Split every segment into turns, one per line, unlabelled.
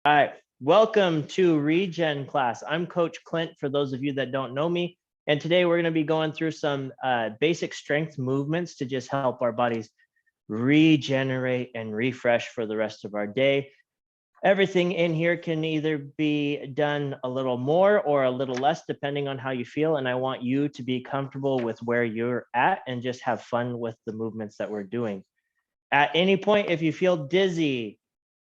All right, welcome to Regen class. I'm Coach Clint for those of you that don't know me. And today we're going to be going through some basic strength movements to just help our bodies regenerate and refresh for the rest of our day. Everything in here can either be done a little more or a little less, depending on how you feel. And I want you to be comfortable with where you're at and just have fun with the movements that we're doing. At any point, if you feel dizzy,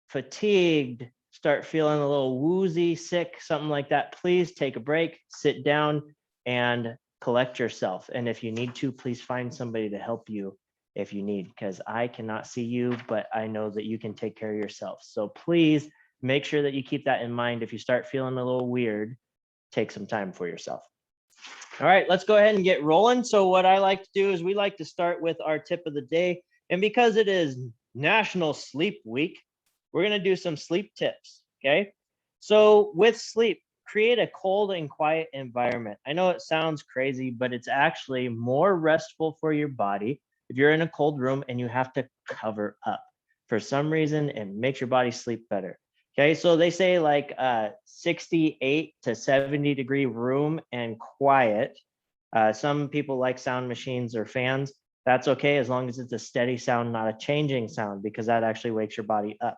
fatigued, start feeling a little woozy, sick, something like that, please take a break, sit down, and collect yourself. And if you need to, please find somebody to help you if you need, because I cannot see you, but I know that you can take care of yourself. So please make sure that you keep that in mind. If you start feeling a little weird, take some time for yourself. All right, let's go ahead and get rolling. So what I like to do is we like to start with our tip of the day. And because it is National Sleep Week, we're going to do some sleep tips. Okay. So with sleep, create a cold and quiet environment. I know it sounds crazy, but it's actually more restful for your body if you're in a cold room and you have to cover up. For some reason, it makes your body sleep better. Okay, so they say like 68 to 70-degree room and quiet. Some people like sound machines or fans. That's okay as long as it's a steady sound, not a changing sound, because that actually wakes your body up.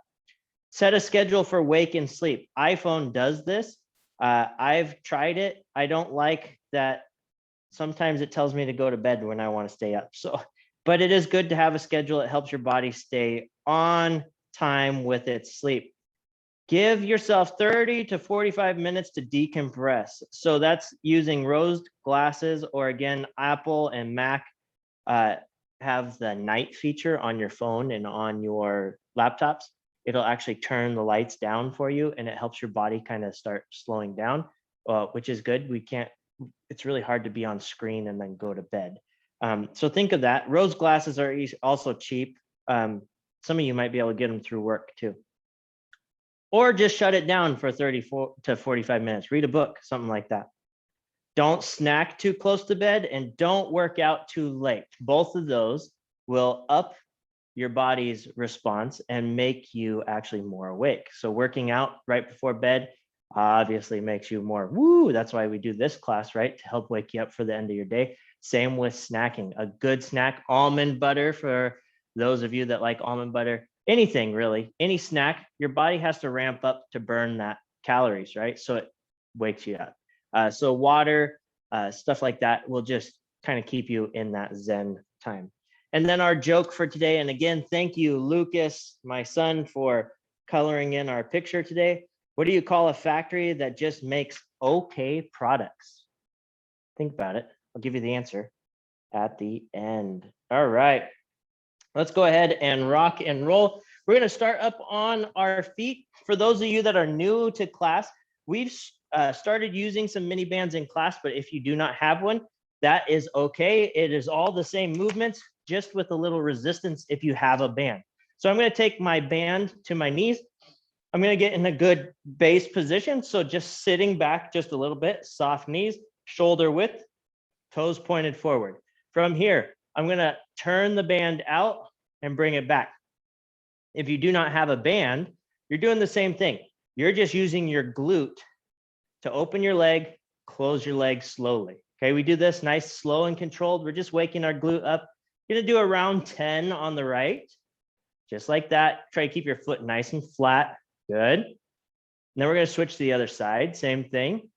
Set a schedule for wake and sleep. iPhone does this. I've tried it. I don't like that. Sometimes it tells me to go to bed when I want to stay up. So, but it is good to have a schedule. It helps your body stay on time with its sleep. Give yourself 30 to 45 minutes to decompress. So that's using rose glasses, or again, Apple and Mac have the night feature on your phone and on your laptops. It'll actually turn the lights down for you, and it helps your body kind of start slowing down, which is good. It's really hard to be on screen and then go to bed. So think of that. Rose glasses are also cheap. Some of you might be able to get them through work too. Or just shut it down for 34 to 45 minutes. Read a book, something like that. Don't snack too close to bed, and don't work out too late. Both of those will up your body's response and make you actually more awake. So working out right before bed obviously makes you more woo. That's why we do this class, right? To help wake you up for the end of your day. Same with snacking. A good snack, almond butter, for those of you that like almond butter. Anything really, any snack, your body has to ramp up to burn that calories, right? So it wakes you up. So water, stuff like that will just kind of keep you in that Zen time. And then our joke for today, and again, thank you, Lucas, my son, for coloring in our picture today. What do you call a factory that just makes okay products? Think about it. I'll give you the answer at the end. All right. Let's go ahead and rock and roll. We're going to start up on our feet. For those of you that are new to class, we've started using some mini bands in class, but if you do not have one, that is okay. It is all the same movements, just with a little resistance if you have a band. So I'm going to take my band to my knees. I'm going to get in a good base position. So just sitting back just a little bit, soft knees, shoulder width, toes pointed forward. From here, I'm going to turn the band out and bring it back. If you do not have a band, you're doing the same thing. You're just using your glute to open your leg, close your leg slowly. Okay, we do this nice, slow and controlled. We're just waking our glute up. You're going to do around 10 on the right, just like that. Try to keep your foot nice and flat. Good. And then we're going to switch to the other side. Same thing.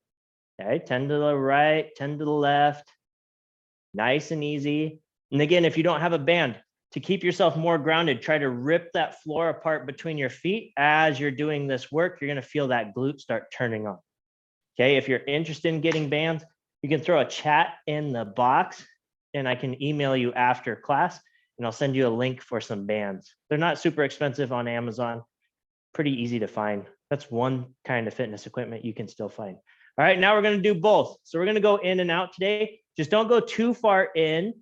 Okay, 10 to the right, 10 to the left. Nice and easy. And again, if you don't have a band, to keep yourself more grounded, try to rip that floor apart between your feet. As you're doing this work, you're going to feel that glute start turning on. Okay, if you're interested in getting bands, you can throw a chat in the box and I can email you after class and I'll send you a link for some bands. They're not super expensive on Amazon, pretty easy to find. That's one kind of fitness equipment you can still find. All right, now we're going to do both. So we're going to go in and out today. Just don't go too far in.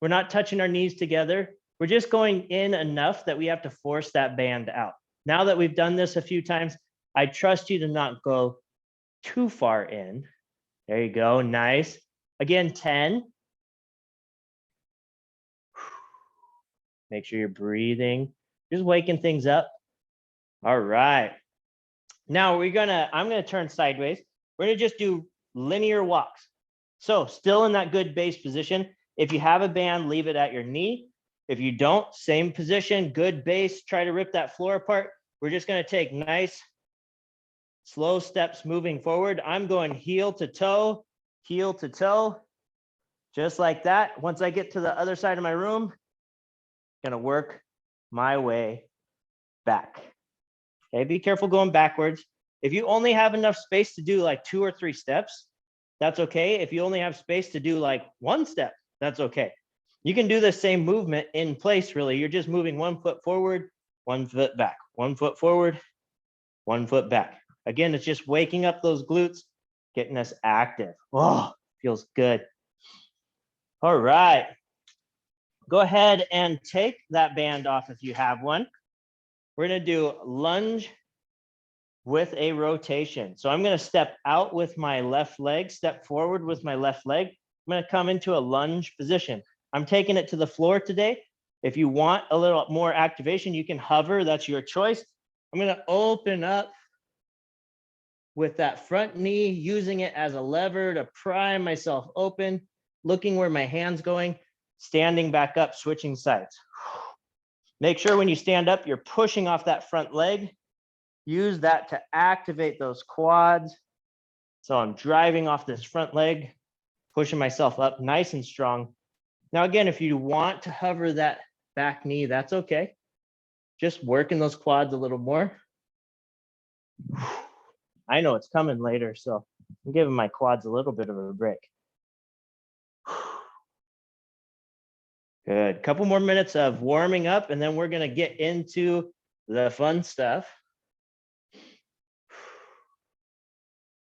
We're not touching our knees together. We're just going in enough that we have to force that band out. Now that we've done this a few times, I trust you to not go too far in. There you go. Nice. Again, 10. Make sure you're breathing, just waking things up. All right. Now I'm gonna turn sideways. We're gonna just do linear walks. So still in that good base position. If you have a band, leave it at your knee. If you don't, same position, good base, try to rip that floor apart. We're just gonna take nice, slow steps moving forward. I'm going heel to toe, just like that. Once I get to the other side of my room, I'm gonna work my way back. Okay, be careful going backwards. If you only have enough space to do like 2 or 3 steps, that's okay. If you only have space to do like 1 step, that's okay. You can do the same movement in place, really. You're just moving 1 foot forward, 1 foot back, 1 foot forward, 1 foot back. Again, it's just waking up those glutes, getting us active. Oh, feels good. All right. Go ahead and take that band off if you have one. We're gonna do lunge with a rotation. So I'm gonna step out with my left leg, step forward with my left leg. I'm gonna come into a lunge position. I'm taking it to the floor today. If you want a little more activation, you can hover, that's your choice. I'm gonna open up with that front knee, using it as a lever to pry myself open, looking where my hand's going, standing back up, switching sides. Make sure when you stand up, you're pushing off that front leg. Use that to activate those quads. So I'm driving off this front leg, pushing myself up nice and strong. Now, again, if you want to hover that back knee, that's okay. Just working those quads a little more. I know it's coming later, so I'm giving my quads a little bit of a break. Good. Couple more minutes of warming up, and then we're going to get into the fun stuff.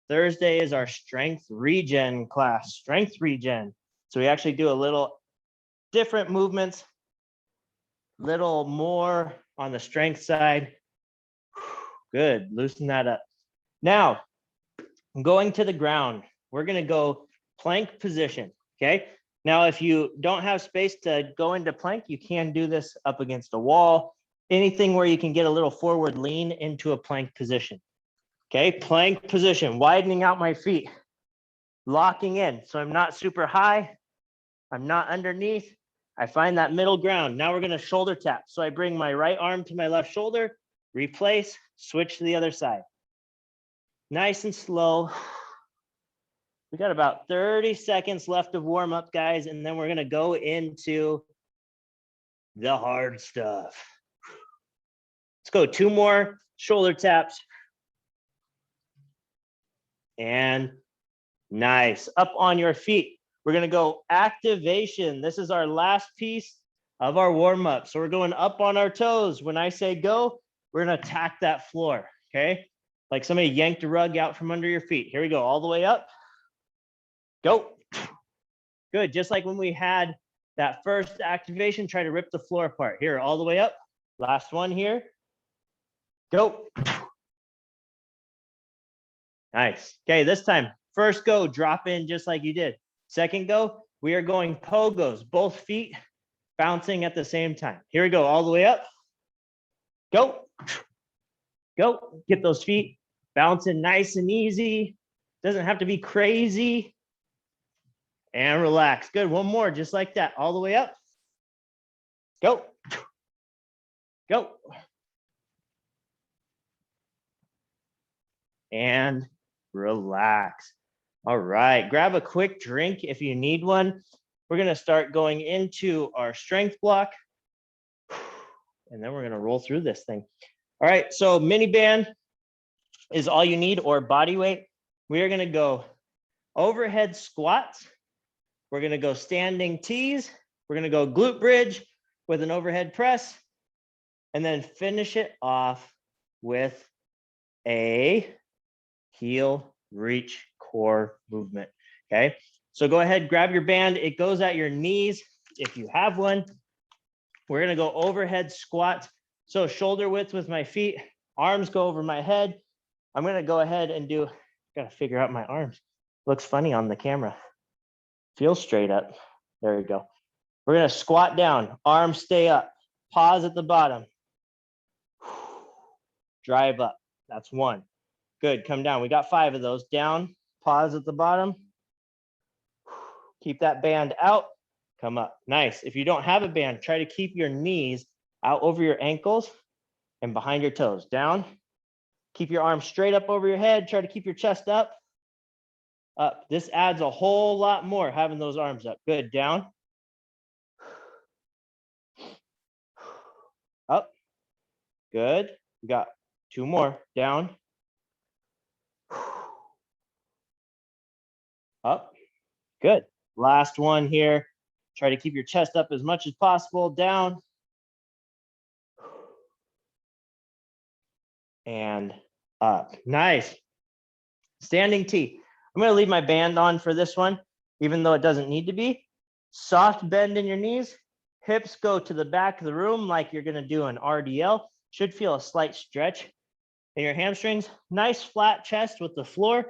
Thursday is our strength regen class, strength regen. So we actually do a little different movements, little more on the strength side. Good. Loosen that up. Now, going to the ground, we're going to go plank position. Okay. Now, if you don't have space to go into plank, you can do this up against a wall, anything where you can get a little forward lean into a plank position. Okay. Plank position, widening out my feet, locking in. So I'm not super high. I'm not underneath. I find that middle ground. Now we're going to shoulder tap. So I bring my right arm to my left shoulder, replace, switch to the other side. Nice and slow. We got about 30 seconds left of warm up, guys, and then we're going to go into the hard stuff. Let's go 2 more shoulder taps. And nice. Up on your feet. We're going to go activation. This is our last piece of our warm up. So we're going up on our toes. When I say go, we're going to attack that floor. Okay. Like somebody yanked a rug out from under your feet. Here we go. All the way up. Go. Good. Just like when we had that first activation, try to rip the floor apart. Here, all the way up. Last one here. Go. Nice. Okay, this time, first go, drop in just like you did. Second go, we are going pogos, both feet bouncing at the same time. Here we go, all the way up. Go. Go. Get those feet bouncing nice and easy. Doesn't have to be crazy. And relax. Good. One more, just like that. All the way up. Go. Go. And relax. All right. Grab a quick drink if you need one. We're going to start going into our strength block. And then we're going to roll through this thing. All right. So mini band is all you need, or body weight. We are going to go overhead squats. We're going to go standing tees. We're going to go glute bridge with an overhead press, and then finish it off with a heel reach core movement. Okay. So go ahead, grab your band. It goes at your knees if you have one. We're going to go overhead squats. So shoulder width with my feet, arms go over my head. I'm going to go ahead and do, got to figure out my arms. Looks funny on the camera. Feel straight up. There you go. We're going to squat down, arms stay up, pause at the bottom. Drive up. That's one. Good, come down. We got 5 of those. Down, pause at the bottom. Keep that band out, come up. Nice. If you don't have a band, try to keep your knees out over your ankles and behind your toes. Down, keep your arms straight up over your head. Try to keep your chest up. Up. This adds a whole lot more having those arms up. Good, down. Up. Good. We got 2 more. Down. Up. Good. Last one here. Try to keep your chest up as much as possible. Down. And up. Nice. Standing T. I'm going to leave my band on for this one, even though it doesn't need to be. Soft bend in your knees. Hips go to the back of the room like you're going to do an RDL. Should feel a slight stretch in your hamstrings. Nice flat chest with the floor.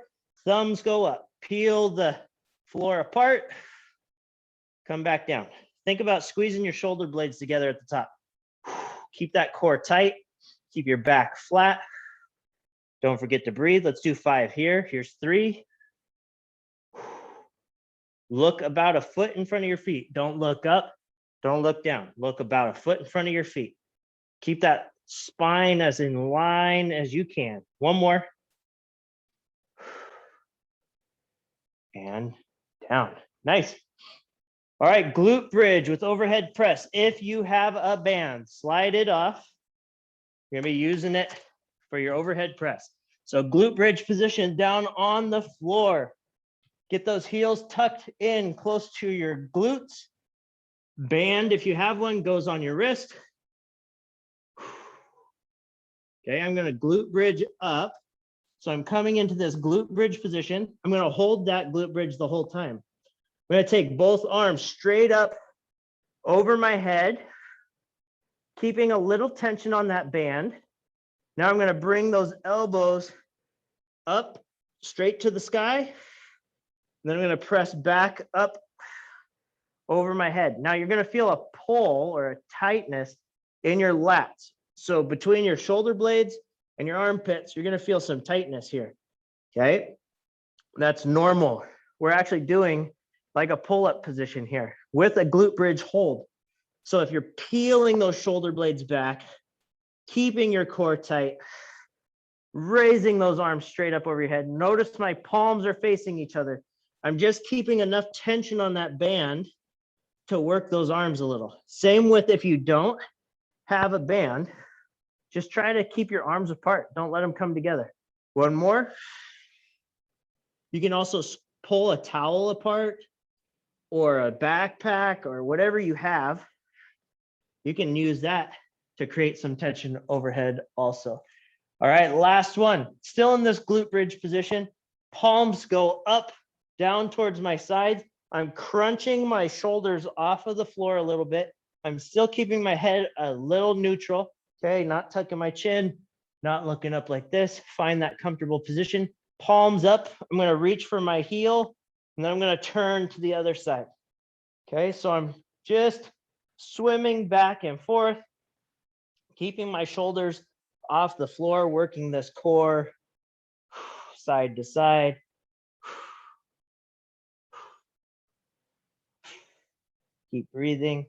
Thumbs go up. Peel the floor apart. Come back down. Think about squeezing your shoulder blades together at the top. Keep that core tight. Keep your back flat. Don't forget to breathe. Let's do 5 here. Here's 3. Look about a foot in front of your feet. Don't look up. Don't look down. Look about a foot in front of your feet. Keep that spine as in line as you can. 1 more. And down. Nice. All right, glute bridge with overhead press. If you have a band, slide it off. You're gonna be using it for your overhead press. So glute bridge position down on the floor. Get those heels tucked in close to your glutes. Band, if you have one, goes on your wrist. Okay, I'm gonna glute bridge up. So I'm coming into this glute bridge position. I'm gonna hold that glute bridge the whole time. I'm gonna take both arms straight up over my head, keeping a little tension on that band. Now I'm gonna bring those elbows up straight to the sky. And then I'm gonna press back up over my head. Now you're gonna feel a pull or a tightness in your lats. So between your shoulder blades and your armpits, you're gonna feel some tightness here, okay? That's normal. We're actually doing like a pull-up position here with a glute bridge hold. So if you're peeling those shoulder blades back, keeping your core tight, raising those arms straight up over your head. Notice my palms are facing each other. I'm just keeping enough tension on that band to work those arms a little. Same with if you don't have a band, just try to keep your arms apart. Don't let them come together. 1 more. You can also pull a towel apart or a backpack or whatever you have. You can use that to create some tension overhead also. All right, last one. Still in this glute bridge position. Palms go up, down towards my sides. I'm crunching my shoulders off of the floor a little bit. I'm still keeping my head a little neutral, okay? Not tucking my chin, not looking up like this. Find that comfortable position. Palms up. I'm gonna reach for my heel, and then I'm gonna turn to the other side. Okay, so I'm just swimming back and forth, keeping my shoulders off the floor, working this core side to side. Keep breathing.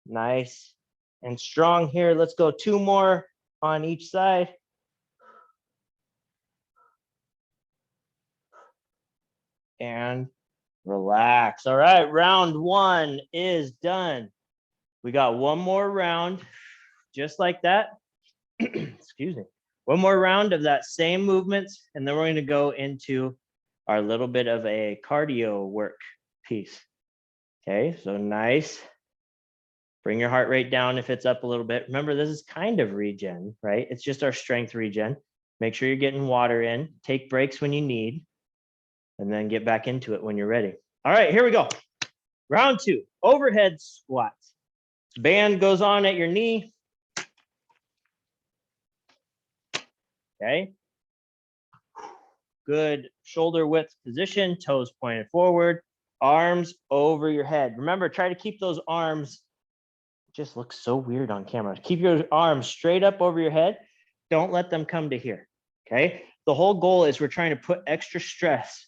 Nice and strong here. Let's go 2 more on each side. And relax. All right, round 1 is done. We got 1 more round, just like that. Excuse me. 1 more round of that same movements, and then we're going to go into our little bit of a cardio work piece. Okay, so nice. Bring your heart rate down if it's up a little bit. Remember, this is kind of regen, right? It's just our strength regen. Make sure you're getting water in. Take breaks when you need, and then get back into it when you're ready. All right, here we go. Round 2, overhead squats. Band goes on at your knee. Okay. Good shoulder width position, toes pointed forward, arms over your head. Remember, try to keep those arms just looks so weird on camera. Keep your arms straight up over your head. Don't let them come to here, okay? The whole goal is we're trying to put extra stress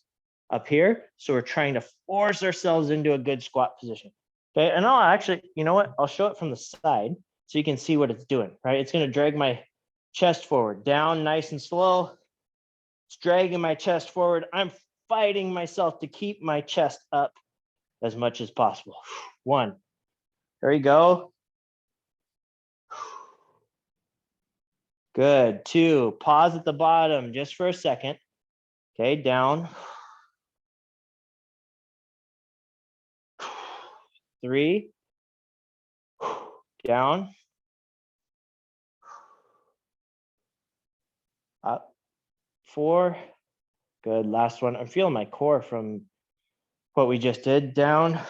up here. So we're trying to force ourselves into a good squat position, okay? And I'll actually, you know what? I'll show it from the side so you can see what it's doing, right? It's gonna drag my chest forward, down nice and slow. It's dragging my chest forward. I'm fighting myself to keep my chest up as much as possible. 1, there you go. Good. 2, pause at the bottom just for a second. Okay, down. 3, down. Up. 4, good. Last one. I'm feeling my core from what we just did. Down.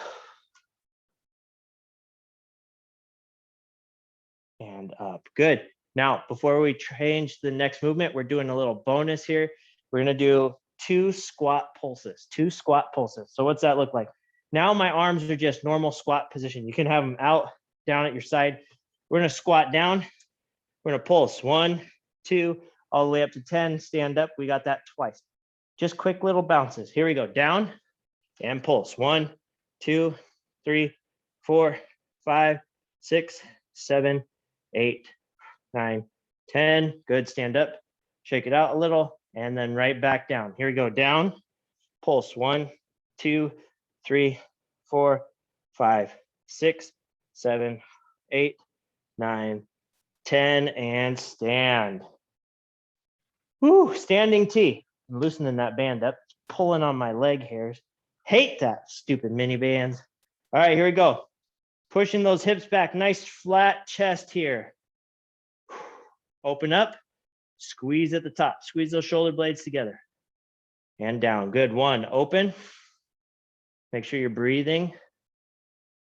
And up. Good. Now, before we change the next movement, we're doing a little bonus here. We're going to do 2 squat pulses, 2 squat pulses. So what's that look like? Now my arms are just normal squat position. You can have them out, down at your side. We're going to squat down. We're going to pulse 1, 2, all the way up to 10. Stand up. We got that twice. Just quick little bounces. Here we go. Down and pulse. 1, 2, 3, 4, 5, 6, 7, 8, 9, 10. Good. Stand up. Shake it out a little. And then right back down. Here we go. Down. Pulse. 1, 2, 3, 4, 5, 6, 7, 8, 9, 10. And stand. Woo. Standing T. I'm loosening that band up. Pulling on my leg hairs. Hate that stupid mini bands. All right, here we go. Pushing those hips back. Nice flat chest here. Open up. Squeeze at the top. Squeeze those shoulder blades together. And down. Good. 1. Open. Make sure you're breathing.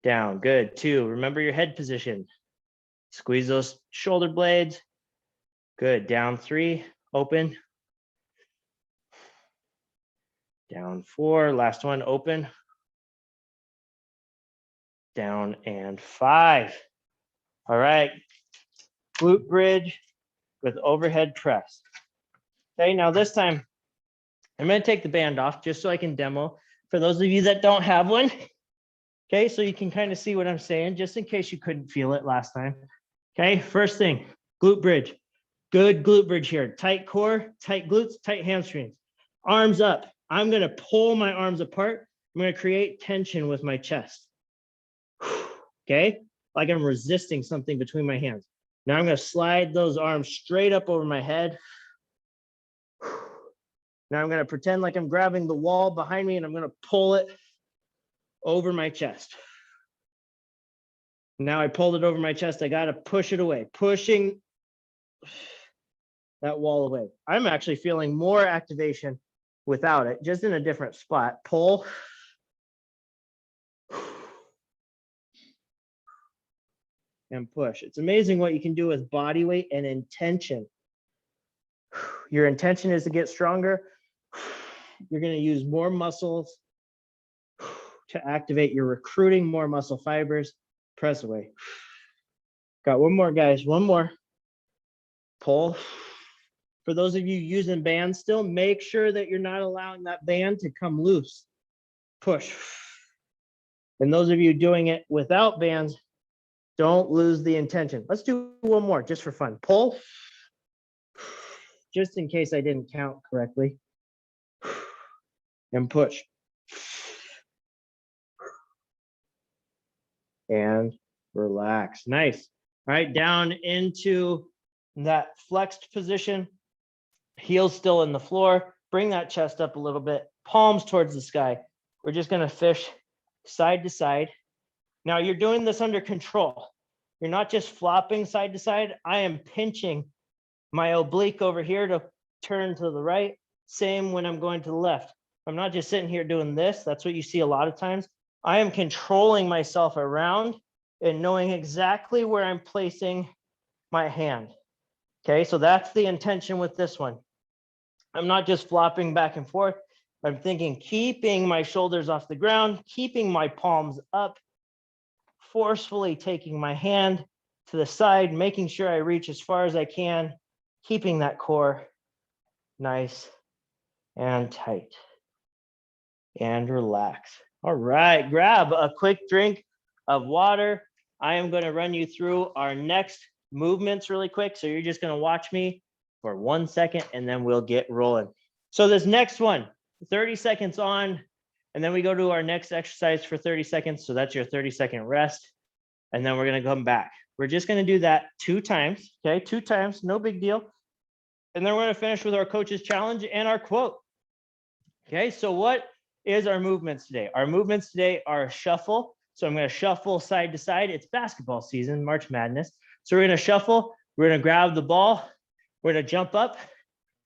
Down. Good. 2. Remember your head position. Squeeze those shoulder blades. Good. Down. 3. Open. Down. 4. Last one. Open. Down. And 5. All right. Glute bridge with overhead press. Okay, now this time I'm going to take the band off just so I can demo for those of you that don't have one. Okay, so you can kind of see what I'm saying, just in case you couldn't feel it last time. Okay, first thing, glute bridge. Good glute bridge here. Tight core, tight glutes, tight hamstrings. Arms up. I'm going to pull my arms apart. I'm going to create tension with my chest. Okay, like I'm resisting something between my hands. Now I'm going to slide those arms straight up over my head. Now I'm going to pretend like I'm grabbing the wall behind me and I'm going to pull it over my chest. Now I pulled it over my chest. I got to push it away, pushing that wall away. I'm actually feeling more activation without it, just in a different spot. Pull. And push. It's amazing what you can do with body weight and intention. Your intention is to get stronger. You're going to use more muscles to activate. You're recruiting more muscle fibers. Press away. Got one more, guys. One more. Pull. For those of you using bands still, make sure that you're not allowing that band to come loose. Push. And those of you doing it without bands, don't lose the intention. Let's do one more just for fun. Pull. Just in case I didn't count correctly. And push. And relax. Nice. All right, down into that flexed position. Heels still in the floor. Bring that chest up a little bit. Palms towards the sky. We're just going to fish side to side. Now you're doing this under control. You're not just flopping side to side. I am pinching my oblique over here to turn to the right. Same when I'm going to the left. I'm not just sitting here doing this. That's what you see a lot of times. I am controlling myself around and knowing exactly where I'm placing my hand. Okay, so that's the intention with this one. I'm not just flopping back and forth. I'm thinking keeping my shoulders off the ground, keeping my palms up, forcefully taking my hand to the side, making sure I reach as far as I can, keeping that core nice and tight. And relax. All right, grab a quick drink of water. I am going to run you through our next movements really quick. So you're just going to watch me for 1 second and then we'll get rolling. So this next one, 30 seconds on, and then we go to our next exercise for 30 seconds. So that's your 30-second rest. And then we're going to come back. We're just going to do that 2 times. Okay, 2 times, no big deal. And then we're going to finish with our coach's challenge and our quote. Okay, so what is our movements today? Our movements today are shuffle. So I'm going to shuffle side to side. It's basketball season, March Madness. So we're going to shuffle. We're going to grab the ball. We're going to jump up.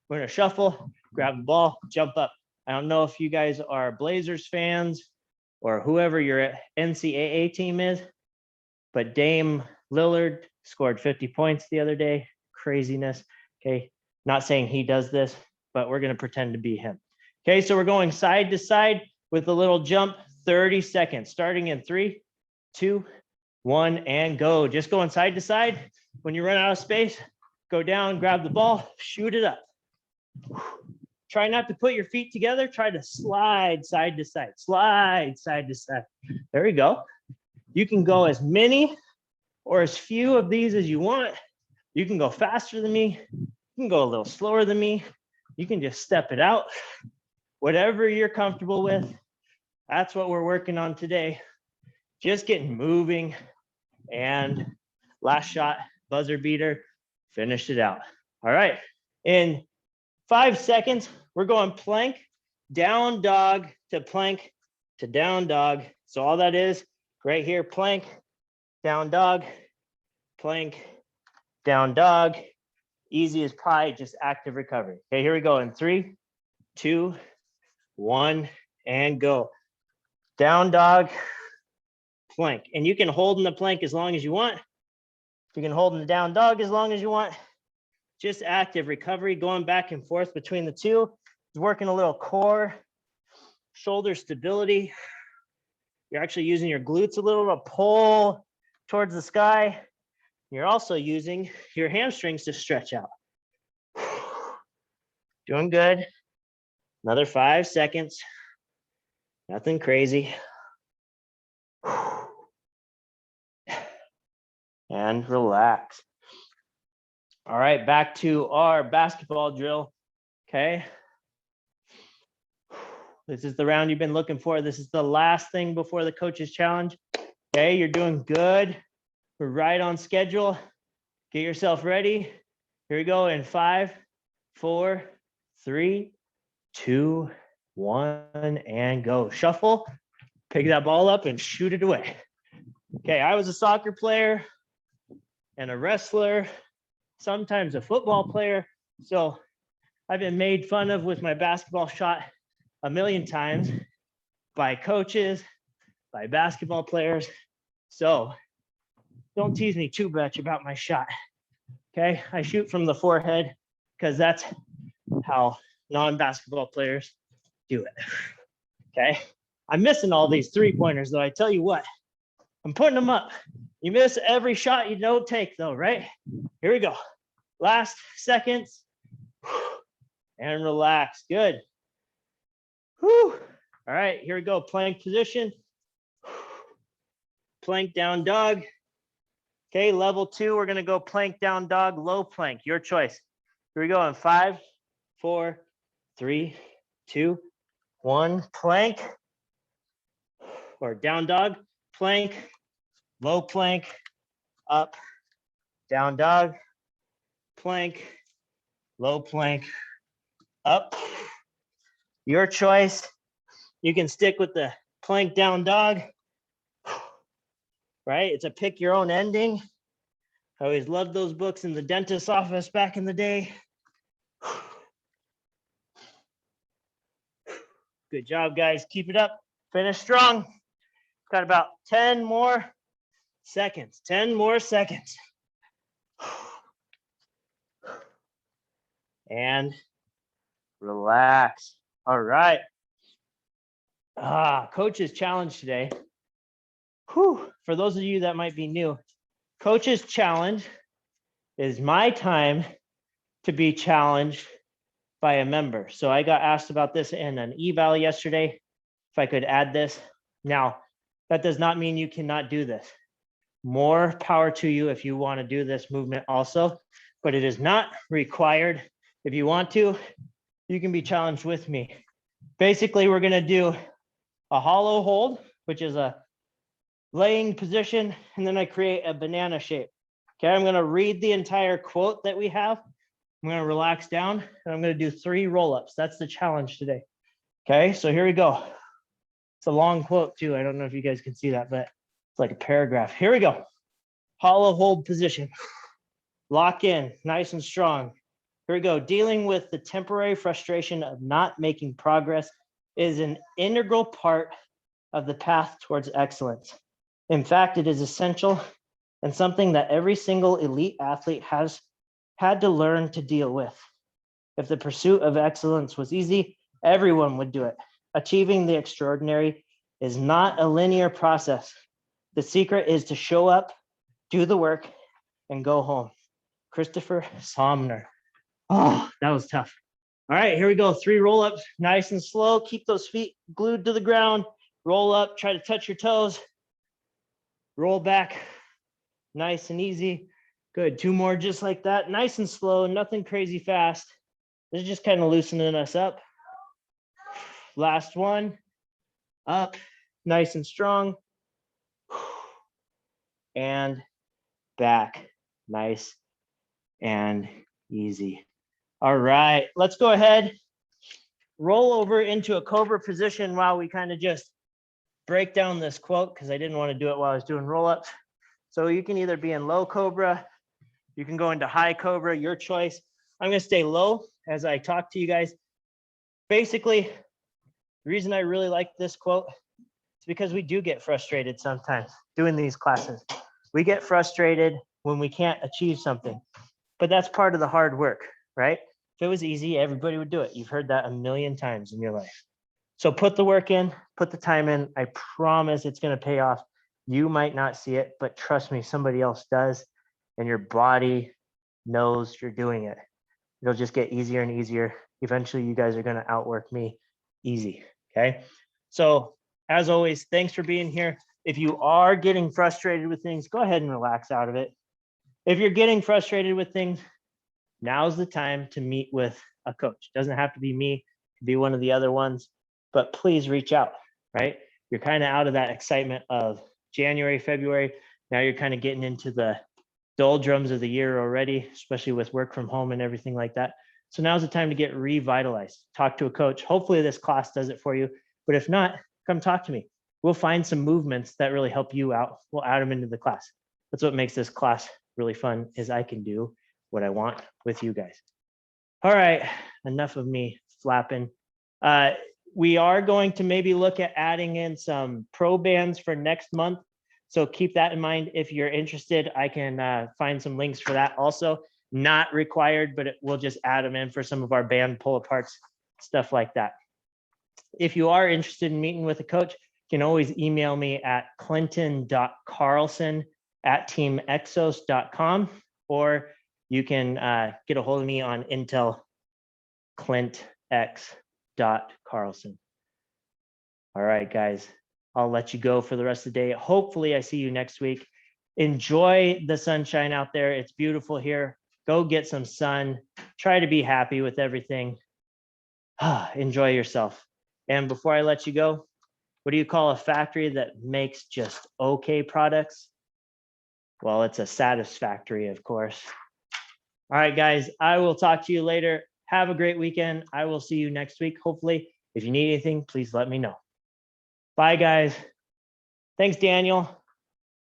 We're going to shuffle, grab the ball, jump up. I don't know if you guys are Blazers fans or whoever your NCAA team is, but Dame Lillard scored 50 points the other day. Craziness. Okay, not saying he does this, but we're going to pretend to be him. Okay, so we're going side to side with a little jump, 30 seconds, starting in 3, 2, 1, and go. Just going side to side. When you run out of space, go down, grab the ball, shoot it up. Try not to put your feet together. Try to slide side to side, slide side to side. There we go. You can go as many or as few of these as you want. You can go faster than me. You can go a little slower than me. You can just step it out. Whatever you're comfortable with, that's what we're working on today. Just getting moving. And last shot, buzzer beater, finished it out. All right. In 5 seconds, we're going plank, down dog to plank to down dog. So all that is right here, plank, down dog, plank, down dog. Easy as pie, just active recovery. Okay, here we go in 3, 2, 1, and go. Down dog, plank. And you can hold in the plank as long as you want. You can hold in the down dog as long as you want. Just active recovery, going back and forth between the two. Working a little core, shoulder stability. You're actually using your glutes a little to pull towards the sky. You're also using your hamstrings to stretch out. Doing good. Another 5 seconds. Nothing crazy. And relax. All right, back to our basketball drill. Okay. This is the round you've been looking for. This is the last thing before the coach's challenge. Okay, you're doing good. We're right on schedule. Get yourself ready. Here we go in 5, 4, 3, 2, 1, and go. Shuffle, pick that ball up and shoot it away. Okay, I was a soccer player and a wrestler, sometimes a football player. So I've been made fun of with my basketball shot a million times by coaches, by basketball players. So don't tease me too much about my shot. Okay, I shoot from the forehead because that's how non-basketball players do it. Okay, I'm missing all these 3-pointers though. I tell you what, I'm putting them up. You miss every shot you don't take though, right? Here we go. Last seconds. And relax. Good. Whew. All right, here we go. Plank position. Plank down dog. Okay, level 2, we're going to go plank down dog, low plank. Your choice. Here we go in 5, 4, 3, 2, 1. Plank or down dog, plank, low plank, up, down dog, plank, low plank, up. Your choice. You can stick with the plank down dog, right? It's a pick your own ending. I always loved those books in the dentist's office back in the day. Good job, guys. Keep it up. Finish strong. Got about 10 more seconds. 10 more seconds. And relax. All right. Coach's challenge today. Whew. For those of you that might be new, Coach's Challenge is my time to be challenged by a member. So I got asked about this in an eval yesterday, if I could add this. Now, that does not mean you cannot do this. More power to you if you want to do this movement also, but it is not required. If you want to, you can be challenged with me. Basically, we're going to do a hollow hold, which is a laying position, and then I create a banana shape. Okay, I'm going to read the entire quote that we have. I'm going to relax down, and I'm going to do 3 roll-ups. That's the challenge today. Okay, so here we go. It's a long quote too. I don't know if you guys can see that, but it's like a paragraph. Here we go. Hollow hold position. Lock in, nice and strong. Here we go. Dealing with the temporary frustration of not making progress is an integral part of the path towards excellence. In fact, it is essential and something that every single elite athlete has had to learn to deal with. If the pursuit of excellence was easy, everyone would do it. Achieving the extraordinary is not a linear process. The secret is to show up, do the work, and go home. Christopher Somner. Oh, that was tough. All right, here we go. 3 roll-ups, nice and slow. Keep those feet glued to the ground. Roll up, try to touch your toes. Roll back, nice and easy. Good, 2 more just like that. Nice and slow, nothing crazy fast. This is just kind of loosening us up. Last one, up, nice and strong. And back, nice and easy. All right, let's go ahead, roll over into a cobra position while we kind of just break down this quote, because I didn't want to do it while I was doing roll-ups. So you can either be in low cobra, you can go into high cobra, your choice. I'm going to stay low as I talk to you guys. Basically, the reason I really like this quote is because we do get frustrated sometimes doing these classes. We get frustrated when we can't achieve something, but that's part of the hard work, right? If it was easy, everybody would do it. You've heard that a million times in your life. So put the work in, put the time in. I promise it's going to pay off. You might not see it, but trust me, somebody else does. And your body knows you're doing it. It'll just get easier and easier. Eventually, you guys are going to outwork me easy. Okay. So as always, thanks for being here. If you are getting frustrated with things, go ahead and relax out of it. If you're getting frustrated with things, now's the time to meet with a coach. It doesn't have to be me, it could be one of the other ones, but please reach out, right? You're kind of out of that excitement of January, February. Now you're kind of getting into the doldrums of the year already, especially with work from home and everything like that. So now's the time to get revitalized. Talk to a coach. Hopefully this class does it for you, but if not, come talk to me. We'll find some movements that really help you out. We'll add them into the class. That's what makes this class really fun, is I can do what I want with you guys. All right, enough of me flapping. We are going to maybe look at adding in some pro bands for next month. So keep that in mind. If you're interested, I can find some links for that also. Not required, but we'll just add them in for some of our band pull aparts, stuff like that. If you are interested in meeting with a coach, you can always email me at clinton.carlson@teamexos.com, or you can get a hold of me on Intel clintx.carlson. All right, guys, I'll let you go for the rest of the day. Hopefully I see you next week. Enjoy the sunshine out there. It's beautiful here. Go get some sun. Try to be happy with everything. Enjoy yourself. And before I let you go, what do you call a factory that makes just okay products? Well, it's a satisfactory, of course. All right, guys, I will talk to you later. Have a great weekend. I will see you next week, hopefully. If you need anything, please let me know. Bye, guys. Thanks, Daniel.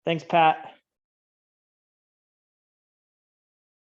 Thanks, Pat.